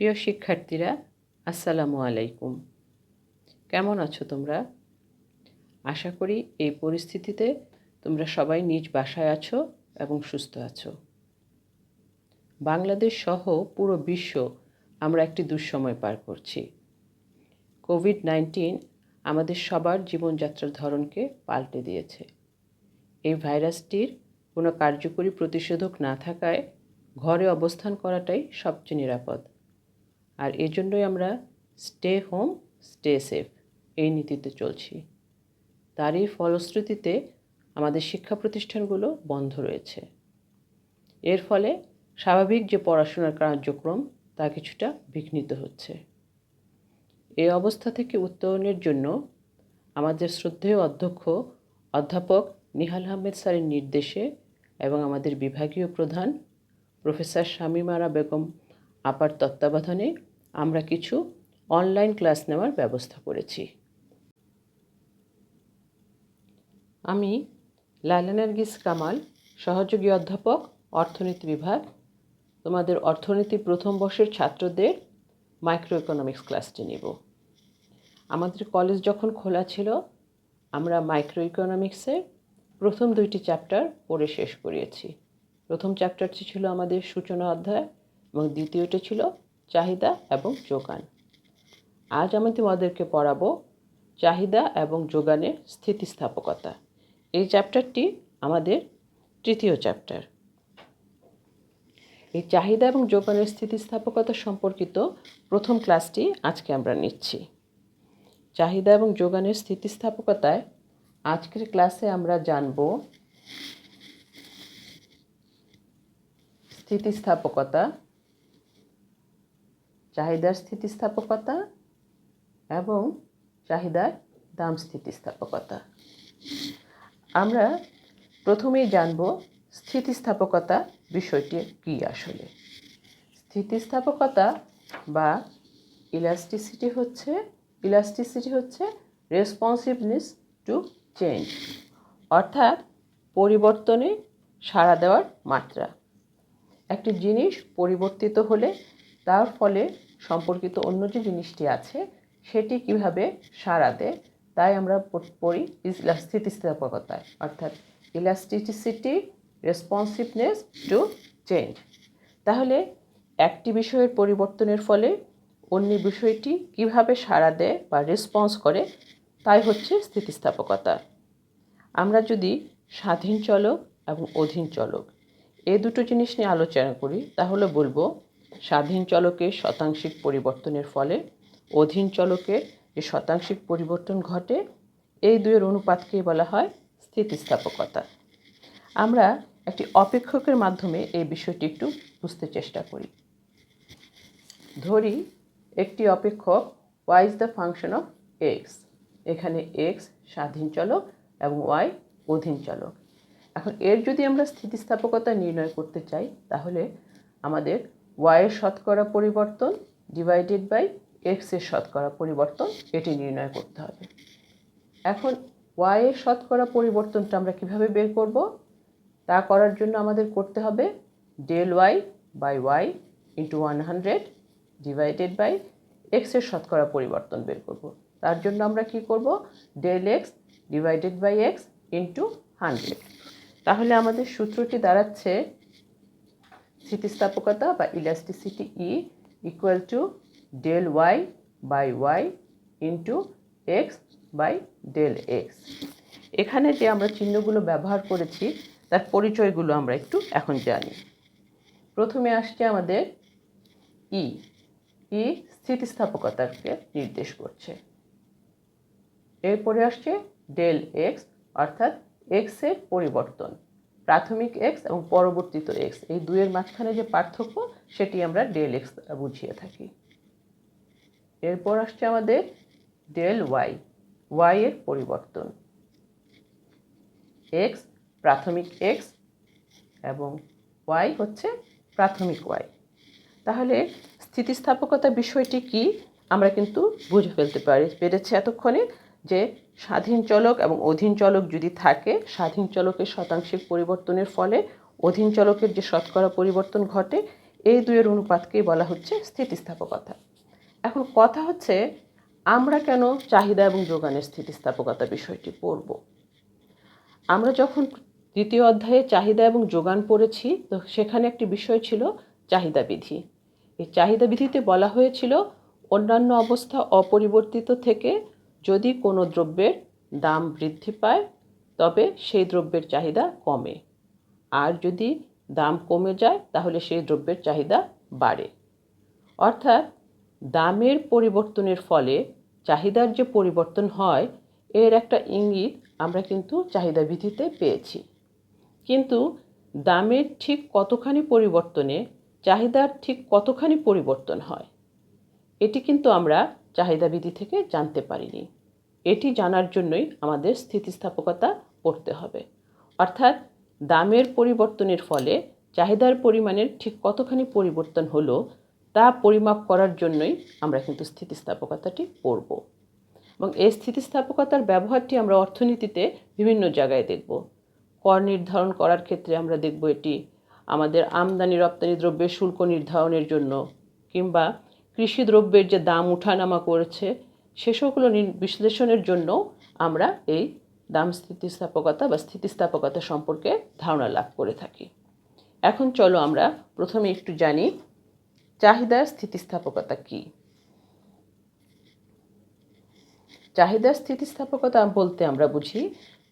প্রিয় শিক্ষার্থীরা, আসসালামু আলাইকুম। কেমন আছো তোমরা? আশা করি এই পরিস্থিতিতে তোমরা সবাই নিজ বাসায় আছো এবং সুস্থ আছো। বাংলাদেশ সহ পুরো বিশ্ব আমরা একটি দুঃসময় পার করছি। কোভিড-19 আমাদের সবার জীবনযাত্রার ধরনকে পাল্টে দিয়েছে। এই ভাইরাসটির কোনো কার্যকরী প্রতিষেধক না থাকায় ঘরে অবস্থান করাটাই সবচেয়ে নিরাপদ। আর এজন্যই আমরা স্টে হোম স্টে সেফ এই নীতিতে চলছি। তারই ফলশ্রুতিতে আমাদের শিক্ষা প্রতিষ্ঠানগুলো বন্ধ রয়েছে। এর ফলে স্বাভাবিক যে পড়াশোনার কার্যক্রম তা কিছুটা বিঘ্নিত হচ্ছে। এই অবস্থা থেকে উত্তরণের জন্য আমাদের শ্রদ্ধেয় অধ্যক্ষ অধ্যাপক নিহাল আহমেদ স্যারের নির্দেশে এবং আমাদের বিভাগীয় প্রধান প্রফেসর শামীমা আরা বেগম আপার তত্ত্বাবধানে আমরা কিছু অনলাইন ক্লাস নেওয়ার ব্যবস্থা করেছি। আমি লায়লা নার্গিস কামাল, সহযোগী অধ্যাপক, অর্থনীতি বিভাগ, তোমাদের অর্থনীতি প্রথম বর্ষের ছাত্রদের মাইক্রো ইকোনমিক্স ক্লাসটি নিব। আমাদের কলেজ যখন খোলা ছিল আমরা মাইক্রো ইকোনমিক্সের প্রথম 2টি চ্যাপ্টার পড়ে শেষ করিয়েছি। প্রথম চ্যাপ্টারটি ছিল আমাদের সূচনা অধ্যায় এবং দ্বিতীয়টি ছিল চাহিদা এবং যোগান। আজ আমি তোমাদেরকে পড়াবো চাহিদা এবং যোগানের স্থিতিস্থাপকতা। এই চ্যাপ্টারটি আমাদের তৃতীয় চ্যাপ্টার। এই চাহিদা এবং যোগানের স্থিতিস্থাপকতা সম্পর্কিত প্রথম ক্লাসটি আজকে আমরা নিচ্ছি। চাহিদা এবং যোগানের স্থিতিস্থাপকতায় আজকের ক্লাসে আমরা জানব স্থিতিস্থাপকতা, চাহিদার স্থিতিস্থাপকতা এবং চাহিদার দাম স্থিতিস্থাপকতা। আমরা প্রথমেই জানব স্থিতিস্থাপকতা বিষয়টি কী আসলে। স্থিতিস্থাপকতা বা ইলাস্টিসিটি হচ্ছে রেসপন্সিভনেস টু চেঞ্জ, অর্থাৎ পরিবর্তনে সাড়া দেওয়ার মাত্রা। একটি জিনিস পরিবর্তিত হলে তার ফলে সম্পর্কিত অন্য যে জিনিসটি আছে সেটি কিভাবে সাড়া দেয় তাই আমরা পড়ি স্থিতিস্থাপকতায়, অর্থাৎ ইলাস্টিসিটি, রেসপন্সিভনেস টু চেঞ্জ। তাহলে একটি বিষয়ের পরিবর্তনের ফলে অন্য বিষয়টি কিভাবে সাড়া দেয় বা রেসপন্স করে তাই হচ্ছে স্থিতিস্থাপকতা। আমরা যদি স্বাধীন চলক এবং অধীন চলক এই দুটো জিনিস নিয়ে আলোচনা করি তাহলে বলবো স্বাধীন চলকের শতাংশিক পরিবর্তনের ফলে অধীন চলকের যে শতাংশিক পরিবর্তন ঘটে এই দুয়ের অনুপাতকেই বলা হয় স্থিতিস্থাপকতা। আমরা একটি অপেক্ষকের মাধ্যমে এই বিষয়টি একটু বুঝতে চেষ্টা করি। ধরি একটি অপেক্ষক y is the function of x। এখানে x স্বাধীন চলক এবং y অধীন চলক। এখন এর যদি আমরা স্থিতিস্থাপকতা নির্ণয় করতে চাই তাহলে আমাদের y এর শতকরা পরিবর্তন ডিভাইডেড বাই x এর শতকরা পরিবর্তন এটি নির্ণয় করতে হবে। এখন y এর শতকরা পরিবর্তনটা আমরা কিভাবে বের করব তা করার জন্য আমাদের করতে হবে del y by y into 100 divided by x এর শতকরা পরিবর্তন বের করব। তার জন্য আমরা কি করব del x divided by x into 100। তাহলে আমাদের সূত্রটি দাঁড়াচ্ছে স্থিতিস্থাপকতা বা elasticity E equal to del y by y into x by del x। এখানে যে আমরা চিহ্নগুলো ব্যবহার করেছি তার পরিচয়গুলো আমরা একটু এখন জানি। প্রথমে আসছে আমাদের E স্থিতিস্থাপকতাকে নির্দেশ করছে। এরপরে আসছে del x অর্থাৎ x এর পরিবর্তন, প্রাথমিক x এবং পরবর্তীত x এই দুইয়ের মাঝখানে যে পার্থক্য সেটি আমরা del x দ্বারা বুঝিয়ে থাকি। এরপর আসছে আমাদের del y এর পরিবর্তন, x প্রাথমিক x এবং y হচ্ছে প্রাথমিক y। তাহলে স্থিতিস্থাপকতা বিষয়টি কি আমরা কিন্তু বুঝে ফেলতে পেরেছি এতক্ষণে যে স্বাধীন চলক এবং অধীন চলক যদি থাকে স্বাধীন চলকের শতাংশিক পরিবর্তনের ফলে অধীন চলকের যে শতকরা পরিবর্তন ঘটে এই দুইয়ের অনুপাতকেই বলা হচ্ছে স্থিতিস্থাপকতা। এখন কথা হচ্ছে আমরা কেন চাহিদা এবং যোগানের স্থিতিস্থাপকতা বিষয়টি পড়ব। আমরা যখন দ্বিতীয় অধ্যায়ে চাহিদা এবং যোগান পড়েছি, তো সেখানে একটি বিষয় ছিল চাহিদা বিধি। এই চাহিদা বিধিতে বলা হয়েছিল অন্যান্য অবস্থা অপরিবর্তিত থেকে যদি কোনো দ্রব্যের দাম বৃদ্ধি পায় তবে সেই দ্রব্যের চাহিদা কমে, আর যদি দাম কমে যায় তাহলে সেই দ্রব্যের চাহিদা বাড়ে। অর্থাৎ দামের পরিবর্তনের ফলে চাহিদার যে পরিবর্তন হয় এর একটা ইঙ্গিত আমরা কিন্তু চাহিদা বিধিতে পেয়েছি। কিন্তু দামের ঠিক কতখানি পরিবর্তনে চাহিদার ঠিক কতখানি পরিবর্তন হয় এটি কিন্তু আমরা চাহিদা বিধি থেকে জানতে পারিনি। এটি জানার জন্যই আমাদের স্থিতিস্থাপকতা পড়তে হবে। অর্থাৎ দামের পরিবর্তনের ফলে চাহিদার পরিমাণের ঠিক কতখানি পরিবর্তন হলো তা পরিমাপ করার জন্যই আমরা কিন্তু স্থিতিস্থাপকতাটি পড়ব। এবং এই স্থিতিস্থাপকতার ব্যবহারটি আমরা অর্থনীতিতে বিভিন্ন জায়গায় দেখব। কর নির্ধারণ করার ক্ষেত্রে আমরা দেখব এটি আমাদের আমদানি রপ্তানি দ্রব্যের শুল্ক নির্ধারণের জন্য, কিংবা কৃষি দ্রব্যের যে দাম উঠানামা করেছে সেসবগুলো বিশ্লেষণের জন্য আমরা এই দাম স্থিতিস্থাপকতা বা স্থিতিস্থাপকতা সম্পর্কে ধারণা লাভ করে থাকি। এখন চলো আমরা প্রথমে একটু জানি চাহিদার স্থিতিস্থাপকতা কী। চাহিদার স্থিতিস্থাপকতা বলতে আমরা বুঝি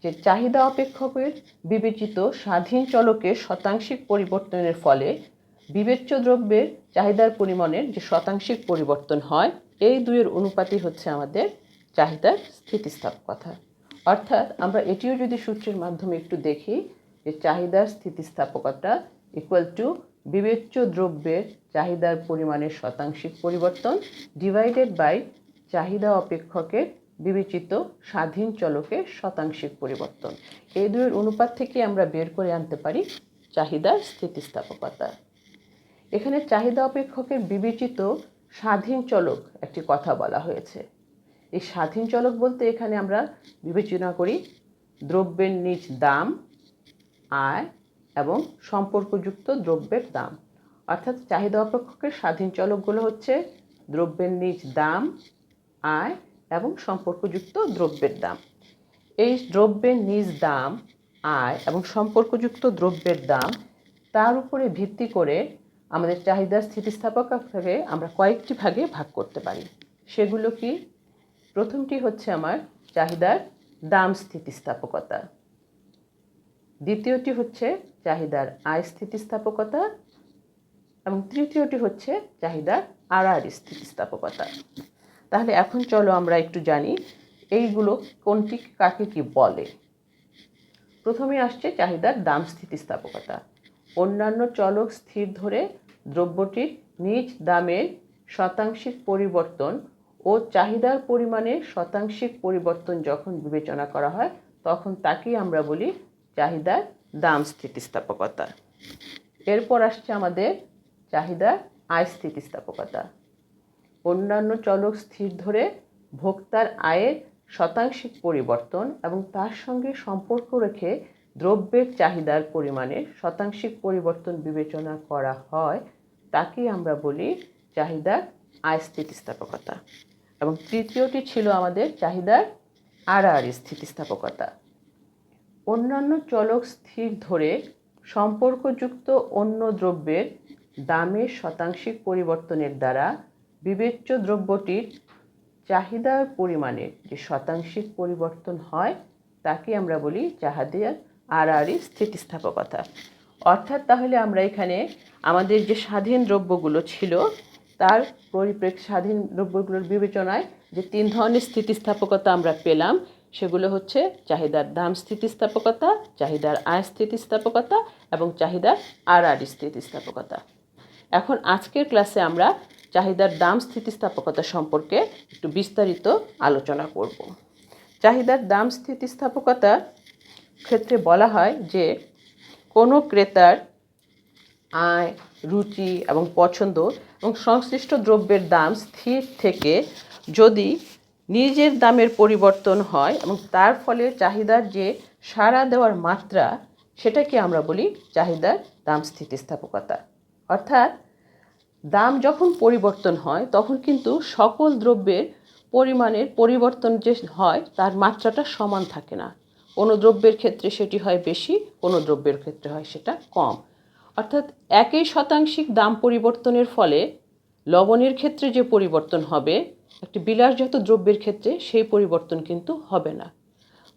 যে চাহিদা অপেক্ষকের বিবেচিত স্বাধীন চলকের শতাংশিক পরিবর্তনের ফলে বিবেচ্য দ্রব্যের চাহিদার পরিমাণের যে শতাংশিক পরিবর্তন হয় এই দুইয়ের অনুপাতই হচ্ছে আমাদের চাহিদার স্থিতিস্থাপকতা। অর্থাৎ আমরা এটিও যদি সূত্রের মাধ্যমে একটু দেখি যে চাহিদার স্থিতিস্থাপকতা ইকুয়াল টু বিবেচ্য দ্রব্যের চাহিদার পরিমাণের শতাংশিক পরিবর্তন ডিভাইডেড বাই চাহিদা অপেক্ষকের বিবেচিত স্বাধীন চলকের শতাংশিক পরিবর্তন। এই দুইয়ের অনুপাত থেকে আমরা বের করে আনতে পারি চাহিদার স্থিতিস্থাপকতা। এখানে চাহিদা অপেক্ষকের বিবেচিত স্বাধীন চলক একটি কথা বলা হয়েছে। এই স্বাধীন চলক বলতে এখানে আমরা বিবেচনা করি দ্রব্যের নিজ দাম, আয় এবং সম্পর্কযুক্ত দ্রব্যের দাম। অর্থাৎ চাহিদা অপেক্ষকের স্বাধীন চলকগুলো হচ্ছে দ্রব্যের নিজ দাম, আয় এবং সম্পর্কযুক্ত দ্রব্যের দাম। এই দ্রব্যের নিজ দাম, আয় এবং সম্পর্কযুক্ত দ্রব্যের দাম তার উপরে ভিত্তি করে আমাদের চাহিদার স্থিতিস্থাপকতাকে আমরা কয়েকটি ভাগে ভাগ করতে পারি। সেগুলো কি? প্রথমটি হচ্ছে আমার চাহিদার দাম স্থিতিস্থাপকতা, দ্বিতীয়টি হচ্ছে চাহিদার আয় স্থিতিস্থাপকতা এবং তৃতীয়টি হচ্ছে চাহিদার আড়াআড়ি স্থিতিস্থাপকতা। তাহলে এখন চলো আমরা একটু জানি এইগুলো কোনটি কাকে কি বলে। প্রথমে আসছে চাহিদার দাম স্থিতিস্থাপকতা। অন্যান্য চলক স্থির ধরে দ্রব্যটির নিজ দামের শতাংশিক পরিবর্তন ও চাহিদার পরিমাণে শতাংশিক পরিবর্তন যখন বিবেচনা করা হয় তখন তাকেই আমরা বলি চাহিদার দাম স্থিতিস্থাপকতা। এরপর আসছে আমাদের চাহিদার আয় স্থিতিস্থাপকতা। অন্যান্য চলক স্থির ধরে ভোক্তার আয়ের শতাংশিক পরিবর্তন এবং তার সঙ্গে সম্পর্ক রেখে দ্রব্যের চাহিদার পরিমাণে শতাংশিক পরিবর্তন বিবেচনা করা হয় তাকেই আমরা বলি চাহিদার আয় স্থিতিস্থাপকতা। এবং তৃতীয়টি ছিল আমাদের চাহিদার আড়াআড়ি স্থিতিস্থাপকতা। অন্যান্য চলক স্থির ধরে সম্পর্কযুক্ত অন্য দ্রব্যের দামের শতাংশিক পরিবর্তনের দ্বারা বিবেচ্য দ্রব্যটির চাহিদার পরিমাণে যে শতাংশিক পরিবর্তন হয় তাকে আমরা বলি চাহিদার আড়াআড়ি স্থিতিস্থাপকতা। অর্থাৎ তাহলে আমরা এখানে আমাদের যে স্বাধীন দ্রব্যগুলো ছিল তার পরিপ্রেক্ষিতে স্বাধীন দ্রব্যগুলোর বিবেচনায় যে তিন ধরনের স্থিতিস্থাপকতা আমরা পেলাম সেগুলো হচ্ছে চাহিদার দাম স্থিতিস্থাপকতা, চাহিদার আয় স্থিতিস্থাপকতা এবং চাহিদার আড়াআড়ি স্থিতিস্থাপকতা। এখন আজকের ক্লাসে আমরা চাহিদার দাম স্থিতিস্থাপকতা সম্পর্কে একটু বিস্তারিত আলোচনা করব। চাহিদার দাম স্থিতিস্থাপকতার ক্ষেত্রে বলা হয় যে কোনো ক্রেতার আয়, রুচি এবং পছন্দ এবং সংশ্লিষ্ট দ্রব্যের দাম স্থির থেকে যদি নিজের দামের পরিবর্তন হয় এবং তার ফলে চাহিদার যে সাড়া দেওয়ার মাত্রা সেটাকে আমরা বলি চাহিদার দাম স্থিতিস্থাপকতা। অর্থাৎ দাম যখন পরিবর্তন হয় তখন কিন্তু সকল দ্রব্যের পরিমাণের পরিবর্তন যে হয় তার মাত্রাটা সমান থাকে না। কোনো দ্রব্যের ক্ষেত্রে সেটি হয় বেশি, কোনো দ্রব্যের ক্ষেত্রে হয় সেটা কম। অর্থাৎ একই শতাংশিক দাম পরিবর্তনের ফলে লবণের ক্ষেত্রে যে পরিবর্তন হবে একটি বিলাসজাত দ্রব্যের ক্ষেত্রে সেই পরিবর্তন কিন্তু হবে না।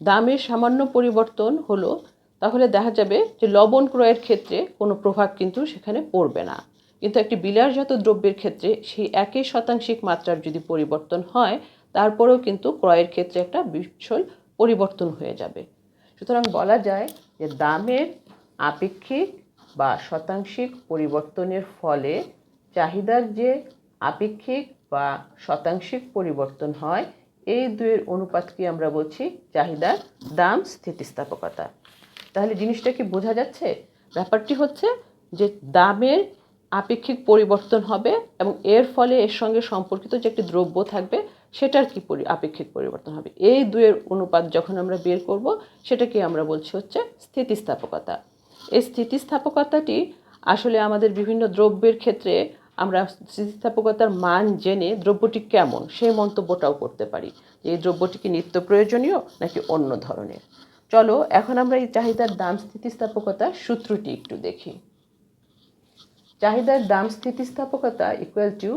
দামের সামান্য পরিবর্তন হলো তাহলে দেখা যাবে যে লবণ ক্রয়ের ক্ষেত্রে কোনো প্রভাব কিন্তু সেখানে পড়বে না, কিন্তু একটি বিলাসজাত দ্রব্যের ক্ষেত্রে সেই একই শতাংশিক মাত্রার যদি পরিবর্তন হয় তারপরেও কিন্তু ক্রয়ের ক্ষেত্রে একটা বিশাল পরিবর্তন হয়ে যাবে। সুতরাং বলা যায় যে দামের আপেক্ষিক বা শতাংশিক পরিবর্তনের ফলে চাহিদার যে আপেক্ষিক বা শতাংশিক পরিবর্তন হয় এই দুয়ের অনুপাতকে আমরা বলছি চাহিদার দাম স্থিতিস্থাপকতা। তাহলে জিনিসটা কি বোঝা যাচ্ছে? ব্যাপারটি হচ্ছে যে দামের আপেক্ষিক পরিবর্তন হবে এবং এর ফলে এর সঙ্গে সম্পর্কিত যে একটি দ্রব্য থাকবে সেটার কি আপেক্ষিক পরিবর্তন হবে। এই দুয়ের অনুপাত যখন আমরা বের করব সেটাকে আমরা বলছি হচ্ছে স্থিতিস্থাপকতা। এই স্থিতিস্থাপকতাটি আসলে আমাদের বিভিন্ন দ্রব্যের ক্ষেত্রে আমরা স্থিতিস্থাপকতার মান জেনে দ্রব্যটি কেমন সেই মন্তব্যটাও করতে পারি যে এই দ্রব্যটি কি নিত্য প্রয়োজনীয় নাকি অন্য ধরনের। চলো এখন আমরা এই চাহিদার দাম স্থিতিস্থাপকতার সূত্রটি একটু দেখি। চাহিদার দাম স্থিতিস্থাপকতা ইকুয়াল টু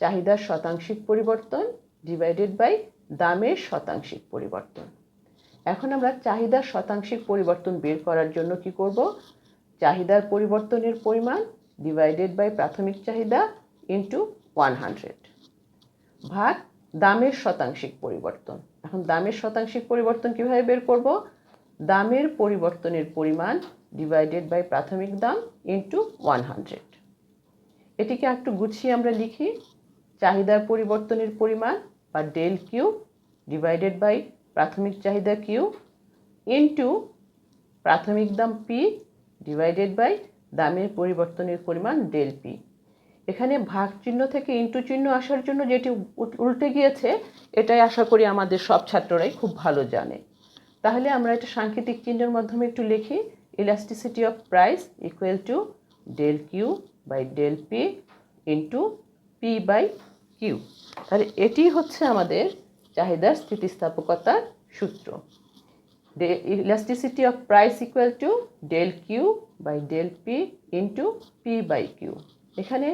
চাহিদার শতাংশিক পরিবর্তন ডিভাইডেড বাই দামের শতাংশিক পরিবর্তন। এখন আমরা চাহিদার শতাংশিক পরিবর্তন বের করার জন্য কি করব? চাহিদার পরিবর্তনের পরিমাণ ডিভাইডেড বাই প্রাথমিক চাহিদা ইন্টু 100 ভাগ দামের শতাংশিক পরিবর্তন। এখন দামের শতাংশিক পরিবর্তন কিভাবে বের করব? দামের পরিবর্তনের পরিমাণ ডিভাইডেড বাই প্রাথমিক দাম ইন্টু 100। এটিকে একটু গুছিয়ে আমরা লিখি। চাহিদার পরিবর্তনের পরিমাণ বা ডেল কিউ ডিভাইডেড বাই প্রাথমিক চাহিদা কিউ ইন্টু প্রাথমিক দাম পি ডিভাইডেড বাই দামের পরিবর্তনের পরিমাণ ডেল পি। এখানে ভাগ চিহ্ন থেকে ইন্টু চিহ্ন আসার জন্য যেটি উল্টে গিয়েছে এটাই আশা করি আমাদের সব ছাত্ররাই খুব ভালো জানে। তাহলে আমরা এটা সাংকেতিক চিহ্নের মাধ্যমে একটু লিখি। Elasticity of price equal to del Q by del P into P by Q. তাহলে এটি হচ্ছে আমাদের চাহিদার স্থিতিস্থাপকতার সূত্র। Elasticity of price equal to del Q by del P into P by Q. এখানে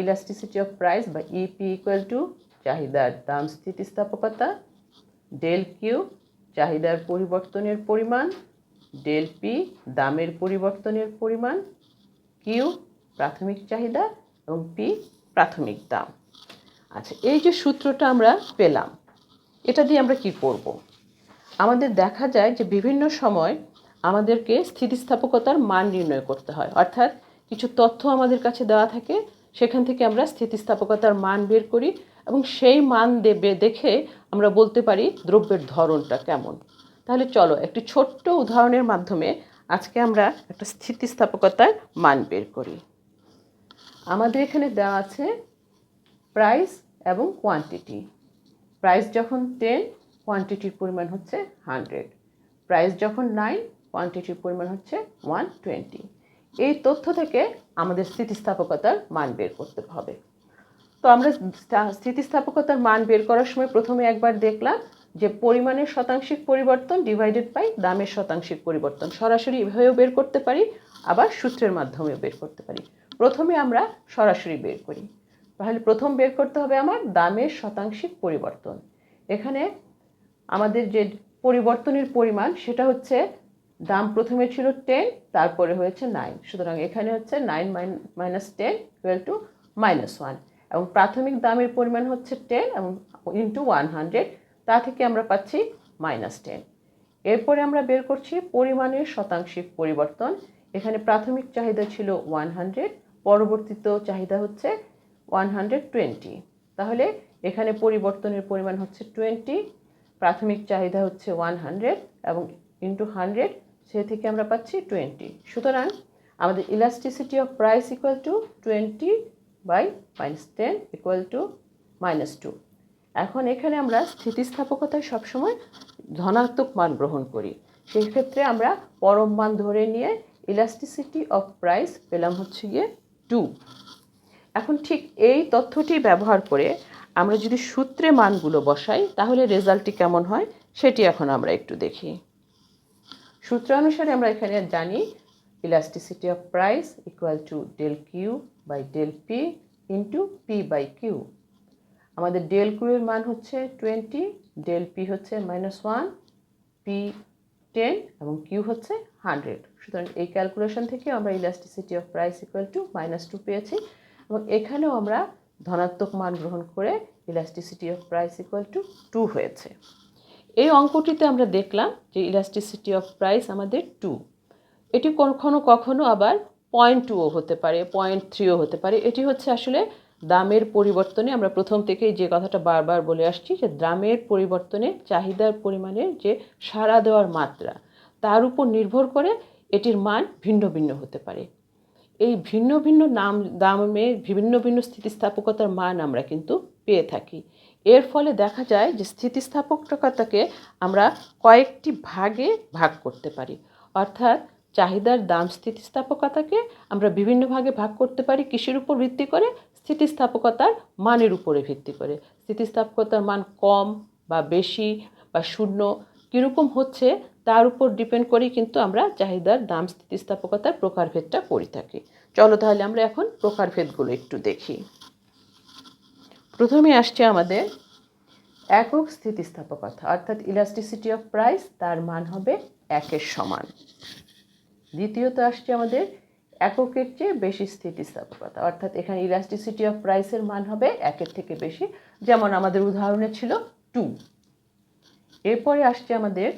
ইলাস্টিসিটি অফ প্রাইস বা EP equal to চাহিদার দাম স্থিতিস্থাপকতা, ডেল কিউ চাহিদার পরিবর্তনের পরিমাণ, ডেল পি দামের পরিবর্তনের পরিমাণ, কিউ প্রাথমিক চাহিদা এবং পি প্রাথমিক দাম। আচ্ছা, এই যে সূত্রটা আমরা পেলাম এটা দিয়ে আমরা কি করব? আমাদের দেখা যায় যে বিভিন্ন সময় আমাদেরকে স্থিতিস্থাপকতার মান নির্ণয় করতে হয়, অর্থাৎ কিছু তথ্য আমাদের কাছে দেওয়া থাকে সেখান থেকে আমরা স্থিতিস্থাপকতার মান বের করি এবং সেই মান দেখে আমরা বলতে পারি দ্রব্যের ধরনটা কেমন। তাহলে চলো একটি ছোট্ট উদাহরণের মাধ্যমে আজকে আমরা একটা স্থিতিস্থাপকতার মান বের করি। আমাদের এখানে দেওয়া আছে প্রাইস এবং কোয়ান্টিটি। প্রাইস যখন 10 কোয়ান্টিটির পরিমাণ হচ্ছে 100, প্রাইস যখন 9 কোয়ান্টিটির পরিমাণ হচ্ছে 120। এই তথ্য থেকে আমাদের স্থিতিস্থাপকতার মান বের করতে হবে। তো আমরা স্থিতিস্থাপকতার মান বের করার সময় প্রথমে একবার দেখলাম যে পরিমাণের শতাংশিক পরিবর্তন ডিভাইডেড বাই দামের শতাংশিক পরিবর্তন সরাসরি এভাবেও বের করতে পারি, আবার সূত্রের মাধ্যমেও বের করতে পারি। প্রথমে আমরা সরাসরি বের করি। তাহলে প্রথম বের করতে হবে আমার দামের শতাংশিক পরিবর্তন। এখানে আমাদের যে পরিবর্তনের পরিমাণ সেটা হচ্ছে দাম প্রথমে ছিল 10 তারপরে হয়েছে 9, সুতরাং এখানে হচ্ছে 9 মাইনাস 10 ইকুয়াল টু -1 এবং প্রাথমিক দামের পরিমাণ হচ্ছে 10 এবং ইন্টু 100, তা থেকে আমরা পাচ্ছি -10। এরপরে আমরা বের করছি পরিমাণের শতাংশিক পরিবর্তন। এখানে প্রাথমিক চাহিদা ছিল 100, পরবর্তীতে চাহিদা হচ্ছে 120। তাহলে এখানে পরিবর্তনের পরিমাণ হচ্ছে 20, প্রাথমিক চাহিদা হচ্ছে 100 এবং ইন্টু 100, সে থেকে আমরা পাচ্ছি 20। সুতরাং আমাদের elasticity of price equal to 20 by -10 equal to -2। এখন এখানে আমরা স্থিতিস্থাপকতায় সবসময় ধনাত্মক মান গ্রহণ করি, সেই ক্ষেত্রে আমরা পরম মান ধরে নিয়ে ইলাস্টিসিটি অফ প্রাইস পেলাম হচ্ছে গিয়ে 2। এখন ঠিক এই তথ্যটি ব্যবহার করে আমরা যদি সূত্রে মানগুলো বসাই তাহলে রেজাল্টটি কেমন হয় সেটি এখন আমরা একটু দেখি। সূত্র অনুসারে আমরা এখানে জানি elasticity of price equal to del Q by del P into P by Q. আমাদের ডেল কিউ এর মান হচ্ছে 20, ডেল পি হচ্ছে -1, পি 10 এবং কিউ হচ্ছে 100। সুতরাং এই ক্যালকুলেশন থেকে আমরা elasticity of price equal to -2 পেয়েছি এবং এখানেও আমরা ধনাত্মক মান গ্রহণ করে elasticity of price equal to 2 হয়েছে। এই অঙ্কটিতে আমরা দেখলাম যে ইলাস্টিসিটি অফ প্রাইস আমাদের 2। এটি কখনো কখনো আবার 0.2ও হতে পারে, 0.3ও হতে পারে। এটি হচ্ছে আসলে দামের পরিবর্তনে, আমরা প্রথম থেকেই যে কথাটা বারবার বলে আসছি যে দামের পরিবর্তনে চাহিদার পরিমাণের যে সাড়া দেওয়ার মাত্রা তার উপর নির্ভর করে এটির মান ভিন্ন ভিন্ন হতে পারে। এই ভিন্ন ভিন্ন দামে ভিন্ন ভিন্ন স্থিতিস্থাপকতার মান আমরা কিন্তু পেয়ে থাকি। এর ফলে দেখা যায় যে স্থিতিস্থাপকতাকে আমরা কয়েকটি ভাগে ভাগ করতে পারি। অর্থাৎ চাহিদার দাম স্থিতিস্থাপকতাকে আমরা বিভিন্ন ভাগে ভাগ করতে পারি কিসের উপর ভিত্তি করে? স্থিতিস্থাপকতার মানের উপরে ভিত্তি করে। স্থিতিস্থাপকতার মান কম বা বেশি বা শূন্য কীরকম হচ্ছে তার উপর ডিপেন্ড করেই কিন্তু আমরা চাহিদার দাম স্থিতিস্থাপকতার প্রকারভেদটা করে থাকি। চলো তাহলে আমরা এখন প্রকারভেদগুলো একটু দেখি। প্রথমে আসছে আমাদের একক স্থিতিস্থাপকতা, অর্থাৎ ইলাস্টিসিটি অফ প্রাইস, তার মান হবে 1-এর সমান। দ্বিতীয়ত আসছে আমাদের এককের চেয়ে বেশি স্থিতিস্থাপকতা, অর্থাৎ এখানে ইলাস্টিসিটি অফ প্রাইসের মান হবে 1-এর থেকে বেশি, যেমন আমাদের উদাহরণে ছিল 2। এরপরে আসছে আমাদের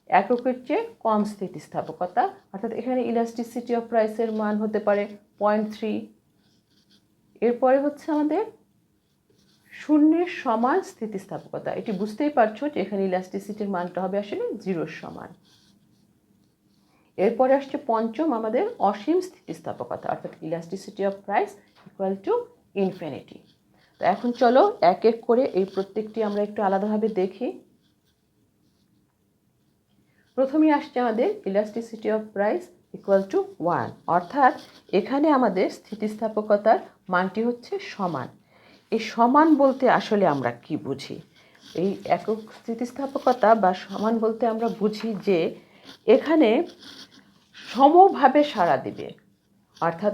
এককের চেয়ে কম স্থিতিস্থাপকতা, অর্থাৎ এখানে ইলাস্টিসিটি অফ প্রাইসের মান হতে পারে 0.3। এরপরে হচ্ছে আমাদের 0-এর সমান স্থিতিস্থাপকতা। এটি বুঝতেই পারছো যে এখানে ইলাস্টিসিটির মানটা হবে আসলে 0-এর সমান। এরপরে আসছে পঞ্চম আমাদের অসীম স্থিতিস্থাপকতা, অর্থাৎ elasticity of price equal to infinity. তো এখন চলো এক এক করে এই প্রত্যেকটি আমরা একটু আলাদাভাবে দেখি। প্রথমেই আসছে আমাদের elasticity of price equal two 1, অর্থাৎ এখানে আমাদের স্থিতিস্থাপকতার মানটি হচ্ছে সমান। এই সমান বলতে আসলে আমরা কি বুঝি? এই একক স্থিতিস্থাপকতা বা সমান বলতে আমরা বুঝি যে এখানে সমভাবে সাড়া দিবে, অর্থাৎ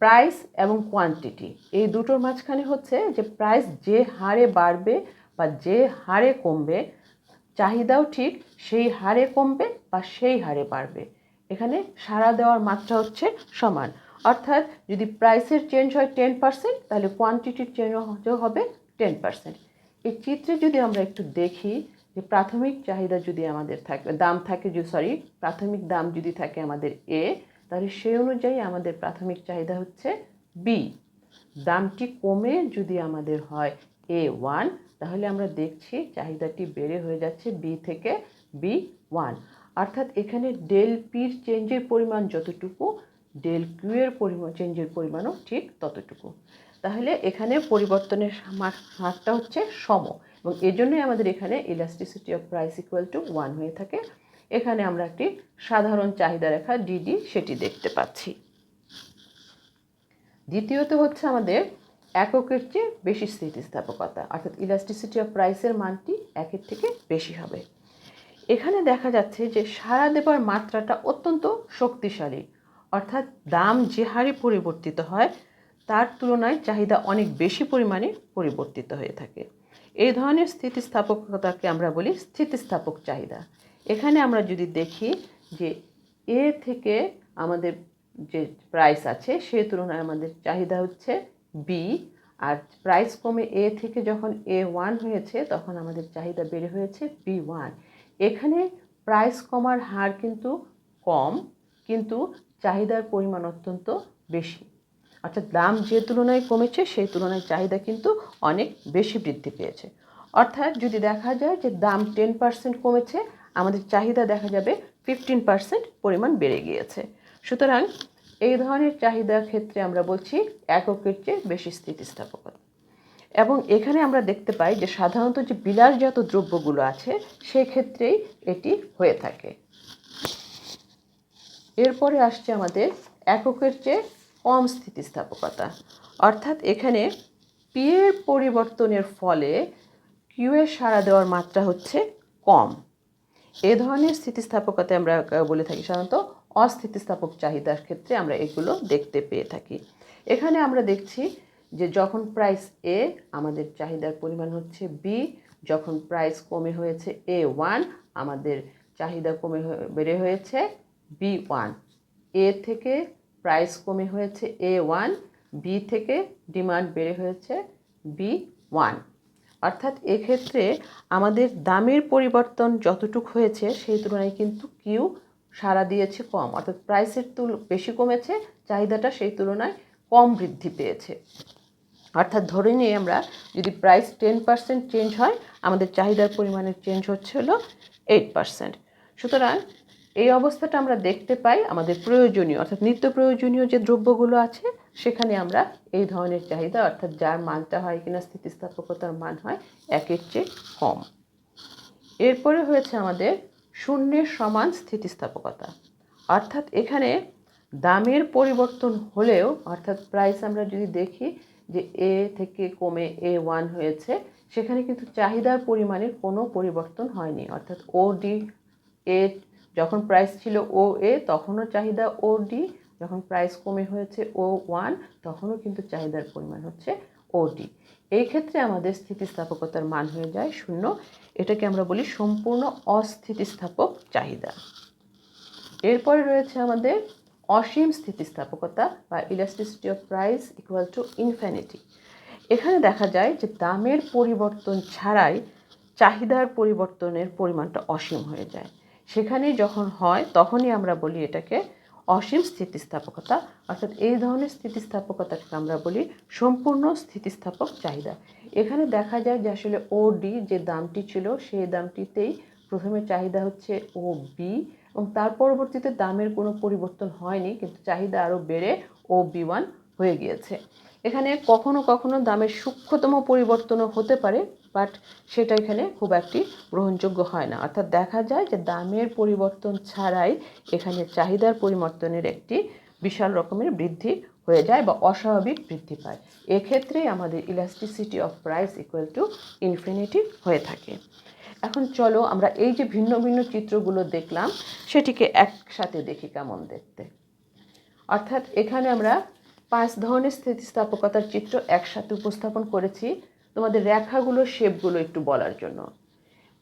প্রাইস এবং কোয়ান্টিটি এই দুটোর মাঝখানে হচ্ছে যে প্রাইস যে হারে বাড়বে বা যে হারে কমবে, চাহিদাও ঠিক সেই হারে কমবে বা সেই হারে বাড়বে। এখানে সাড়া দেওয়ার মাত্রা হচ্ছে সমান, অর্থাৎ যদি প্রাইসের চেঞ্জ হয় 10% তাহলে কোয়ান্টিটির চেঞ্জ হবে 10%। এই চিত্রে যদি আমরা একটু দেখি যে প্রাথমিক চাহিদা যদি আমাদের থাকে, দাম থাকে প্রাথমিক দাম যদি থাকে আমাদের এ, তাহলে সেই অনুযায়ী আমাদের প্রাথমিক চাহিদা হচ্ছে বি। দামটি কমে যদি আমাদের হয় A1, তাহলে আমরা দেখছি চাহিদাটি বেড়ে হয়ে যাচ্ছে বি থেকে B1, অর্থাৎ এখানে ডেল পির চেঞ্জের পরিমাণ যতটুকু, ডেল কিউ এর চেঞ্জের পরিমাণও ঠিক ততটুকু। তাহলে এখানে পরিবর্তনের হারটা হচ্ছে সম এবং এজন্যই আমাদের এখানে elasticity of price equal two 1 হয়ে থাকে। এখানে আমরা একটি সাধারণ চাহিদা রেখা ডিডি সেটি দেখতে পাচ্ছি। দ্বিতীয়ত হচ্ছে আমাদের এককের চেয়ে বেশি স্থিতিস্থাপকতা, অর্থাৎ ইলাস্টিসিটি অফ প্রাইসের মানটি 1-এর থেকে বেশি হবে। এখানে দেখা যাচ্ছে যে সাড়া দেবার মাত্রাটা অত্যন্ত শক্তিশালী, অর্থাৎ দাম যে হারে পরিবর্তিত হয় তার তুলনায় চাহিদা অনেক বেশি পরিমাণে পরিবর্তিত হয়ে থাকে। এই ধরনের স্থিতিস্থাপকতাকে আমরা বলি স্থিতিস্থাপক চাহিদা। এখানে আমরা যদি দেখি যে এ থেকে আমাদের যে প্রাইস আছে সেই তুলনায় আমাদের চাহিদা হচ্ছে বি, আর প্রাইস কমে এ থেকে যখন A1 হয়েছে তখন আমাদের চাহিদা বেড়ে হয়েছে B1। এখানে প্রাইস কমার হার কিন্তু কম, কিন্তু চাহিদার পরিমাণ অত্যন্ত বেশি, অর্থাৎ দাম যে তুলনায় কমেছে সেই তুলনায় চাহিদা কিন্তু অনেক বেশি বৃদ্ধি পেয়েছে। অর্থাৎ যদি দেখা যায় যে দাম 10% কমেছে, আমাদের চাহিদা দেখা যাবে 15% পরিমাণ বেড়ে গিয়েছে। সুতরাং এই ধরনের চাহিদার ক্ষেত্রে আমরা বলছি এককের চেয়ে বেশি স্থিতিস্থাপকতা। এবং এখানে আমরা দেখতে পাই যে সাধারণত যে বিলাসজাত দ্রব্যগুলো আছে সেক্ষেত্রেই এটি হয়ে থাকে। এরপরে আসছে আমাদের এককের চেয়ে কম স্থিতিস্থাপকতা, অর্থাৎ এখানে পি এর পরিবর্তনের ফলে কিউ এর সাড়া দেওয়ার মাত্রা হচ্ছে কম। এ ধরনের স্থিতিস্থাপকতা আমরা বলে থাকি সাধারণত অস্থিতিস্থাপক চাহিদার ক্ষেত্রে আমরা এগুলো দেখতে পেয়ে থাকি। এখানে আমরা দেখছি যে যখন প্রাইস এ আমাদের চাহিদার পরিমাণ হচ্ছে বি, যখন প্রাইস কমে হয়েছে A1 আমাদের চাহিদা বেড়ে হয়েছে B1, এ থেকে প্রাইস কমে হয়েছে A1, বি থেকে ডিমান্ড বেড়ে হয়েছে B1। অর্থাৎ এক্ষেত্রে আমাদের দামের পরিবর্তন যতটুকু হয়েছে সেই তুলনায় কিন্তু কিউ সাড়া দিয়েছে কম, অর্থাৎ প্রাইসের বেশি কমেছে, চাহিদাটা সেই তুলনায় কম বৃদ্ধি পেয়েছে। অর্থাৎ ধরে নিয়ে আমরা যদি প্রাইস 10% চেঞ্জ হয়, আমাদের চাহিদার পরিমাণের চেঞ্জ হচ্ছে হলো 8%। সুতরাং এই অবস্থাটা আমরা দেখতে পাই আমাদের প্রয়োজনীয় অর্থাৎ নিত্য প্রয়োজনীয় যে দ্রব্যগুলো আছে সেখানে আমরা এই ধরনের চাহিদা অর্থাৎ যার মানটা হয় কিনা স্থিতিস্থাপকতার মান হয় 1-এর চেয়ে কম। এরপরে হয়েছে আমাদের শূন্যের সমান স্থিতিস্থাপকতা। অর্থাৎ এখানে দামের পরিবর্তন হলেও অর্থাৎ প্রাইস আমরা যদি দেখি যে এ থেকে কমে A1 হয়েছে, সেখানে কিন্তু চাহিদার পরিমাণের কোনো পরিবর্তন হয়নি। অর্থাৎ ওডি এ যখন প্রাইস ছিল OA তখনও চাহিদা OD, যখন প্রাইস কমে হয়েছে O1 তখনও কিন্তু চাহিদার পরিমাণ হচ্ছে OD। এই ক্ষেত্রে আমাদের স্থিতিস্থাপকতার মান হয়ে যায় 0। এটাকে আমরা বলি সম্পূর্ণ অস্থিতিস্থাপক চাহিদা। এরপরে রয়েছে আমাদের অসীম স্থিতিস্থাপকতা বা elasticity of price equal to infinity. এখানে দেখা যায় যে দামের পরিবর্তন ছাড়াই চাহিদার পরিবর্তনের পরিমাণটা অসীম হয়ে যায়। সেখানে যখন হয় তখনই আমরা বলি এটাকে অসীম স্থিতিস্থাপকতা। অর্থাৎ এই ধরনের স্থিতিস্থাপকতাকে আমরা বলি সম্পূর্ণ স্থিতিস্থাপক চাহিদা। এখানে দেখা যায় যে আসলে ওডি যে দামটি ছিল সেই দামটিতেই প্রথমে চাহিদা হচ্ছে OB এবং তার পরবর্তীতে দামের কোনো পরিবর্তন হয়নি, কিন্তু চাহিদা আরও বেড়ে OB1 হয়ে গিয়েছে। এখানে কখনো কখনো দামের সূক্ষ্মতম পরিবর্তনও হতে পারে, বাট সেটা এখানে খুব একটি গ্রহণযোগ্য হয় না। অর্থাৎ দেখা যায় যে দামের পরিবর্তন ছাড়াই এখানে চাহিদার পরিবর্তনের একটি বিশাল রকমের বৃদ্ধি হয়ে যায় বা অস্বাভাবিক বৃদ্ধি পায়। এক্ষেত্রে আমাদের elasticity of price equal to infinity হয়ে থাকে। এখন চলো আমরা এই যে ভিন্ন ভিন্ন চিত্রগুলো দেখলাম সেটিকে একসাথে দেখি কেমন দেখতে। অর্থাৎ এখানে আমরা 5 ধরনের স্থিতিস্থাপকতার চিত্র একসাথে উপস্থাপন করেছি তোমাদের রেখাগুলোর শেপগুলো একটু বলার জন্য।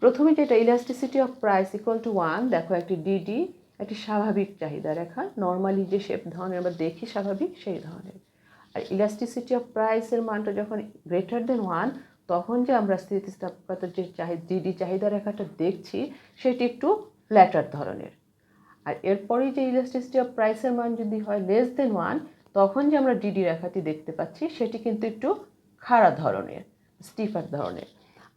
প্রথমে যেটা elasticity of price equal two 1, দেখো একটি ডিডি, একটি স্বাভাবিক চাহিদা রেখা, নর্মালি যে শেপ ধরনের আমরা দেখি স্বাভাবিক সেই ধরনের। আর ইলাস্টিসিটি অফ প্রাইসের মানটা যখন গ্রেটার দেন 1 তখন যে আমরা স্থিতিস্থাপকতার যে ডিডি চাহিদা রেখাটা দেখছি সেটি একটু ফ্ল্যাটার ধরনের। আর এরপরেই যে ইলাস্টিসিটি অফ প্রাইসের মান যদি হয় লেস দেন 1 তখন যে আমরা ডিডি রেখাটি দেখতে পাচ্ছি সেটি কিন্তু একটু খাড়া ধরনের, স্টিফার ধরনের।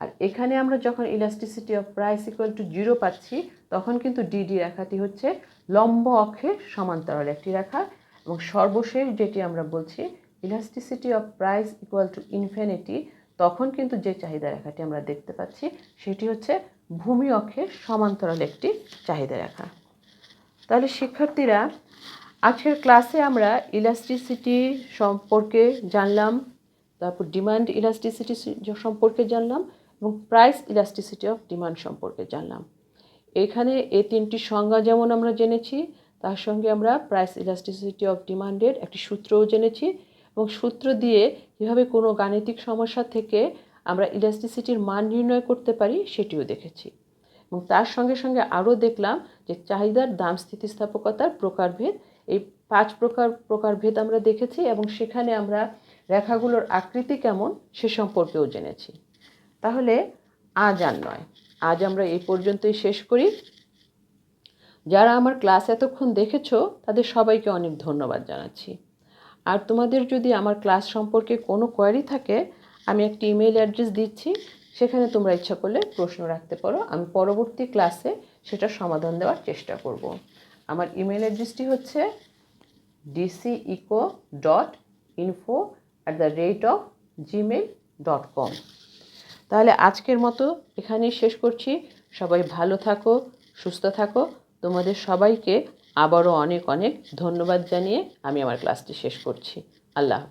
আর এখানে আমরা যখন elasticity of price equal two 0 পাচ্ছি তখন কিন্তু ডিডি রেখাটি হচ্ছে লম্ব অক্ষের সমান্তরাল একটি রেখা। এবং সর্বশেষ যেটি আমরা বলছি elasticity of price equal to infinity, তখন কিন্তু যে চাহিদা রেখাটি আমরা দেখতে পাচ্ছি সেটি হচ্ছে ভূমি অক্ষের সমান্তরাল একটি চাহিদা রেখা। তাহলে শিক্ষার্থীরা আজকের ক্লাসে আমরা ইলাস্টিসিটি সম্পর্কে জানলাম, তারপর ডিমান্ড ইলাস্টিসিটি সম্পর্কে জানলাম এবং প্রাইস ইলাস্টিসিটি অফ ডিমান্ড সম্পর্কে জানলাম। এখানে এই 3টি সংজ্ঞা যেমন আমরা জেনেছি, তার সঙ্গে আমরা প্রাইস ইলাস্টিসিটি অফ ডিমান্ডের একটি সূত্রও জেনেছি এবং সূত্র দিয়ে কীভাবে কোনো গাণিতিক সমস্যা থেকে আমরা ইলাস্টিসিটির মান নির্ণয় করতে পারি সেটিও দেখেছি। এবং তার সঙ্গে সঙ্গে আরও দেখলাম যে চাহিদার দাম স্থিতিস্থাপকতার প্রকারভেদ, এই 5 প্রকারভেদ আমরা দেখেছি এবং সেখানে আমরা রেখাগুলোর আকৃতি কেমন সে সম্পর্কেও জেনেছি। তাহলে আজ আর নয়, আজ আমরা এই পর্যন্তই শেষ করি। যারা আমার ক্লাস এতক্ষণ দেখেছো তাদের সবাইকে অনেক ধন্যবাদ জানাচ্ছি। আর তোমাদের যদি আমার ক্লাস সম্পর্কে কোনো কোয়েরি থাকে আমি একটি ইমেল অ্যাড্রেস দিচ্ছি, সেখানে তোমরা ইচ্ছা করলে প্রশ্ন রাখতে পারো, আমি পরবর্তী ক্লাসে সেটা সমাধান দেওয়ার চেষ্টা করব। আমার ইমেল অ্যাড্রেসটি হচ্ছে dceco.info@gmail.com। তাহলে আজকের মতো এখানেই শেষ করছি। সবাই ভালো থাকো, সুস্থ থাকো। তোমাদের সবাইকে আবারও অনেক অনেক ধন্যবাদ জানিয়ে আমি আমার ক্লাসটি শেষ করছি। আল্লাহ।